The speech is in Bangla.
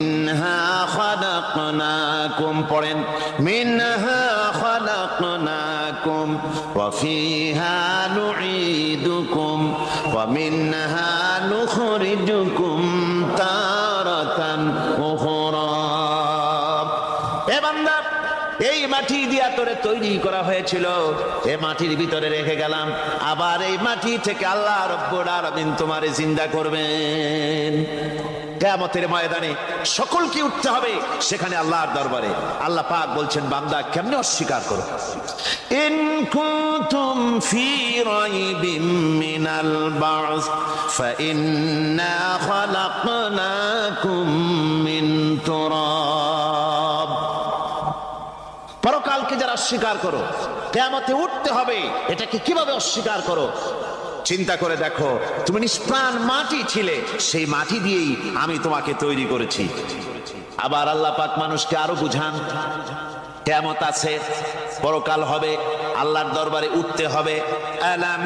মিনহা খালাকনাকুম, পড়েন মিনহা খালাকনাকুম ওয়া ফিহা নুঈদুকুম ওয়া মিনহা নুখরিজুকুম তারাতান উখরা। এ বান্দা, এই মাটি দিয়া তোরে তৈরি করা হয়েছিল, এ মাটির ভিতরে রেখে গেলাম, আবার এই মাটি থেকে আল্লাহ রব্বুল আলামিন তোমারে জিন্দা করবেন। কিয়ামতের ময়দানে সকলকে উঠতে হবে সেখানে আল্লাহর দরবারে। আল্লাহ পাক বলছেন, বান্দা কেমনে অস্বীকার করো? ইন কুনতুম ফি রাইবিম মিনাল বা'স ফাইন্না খালাকনাকুম মিন তুরাব। পরকালকে যারা অস্বীকার করো, কিয়ামতে উঠতে হবে, এটাকে কিভাবে অস্বীকার করো? চিন্তা করে দেখো, তুমি নিষ্প্রাণ মাটি ছিলে, সেই মাটি দিয়েই আমি তোমাকে তৈরি করেছি। আবার আল্লাহ পাক মানুষকে আরো বুঝান, কিয়ামত আছে, পরকাল হবে, আল্লাহর দরবারে উঠতে হবে। আলাম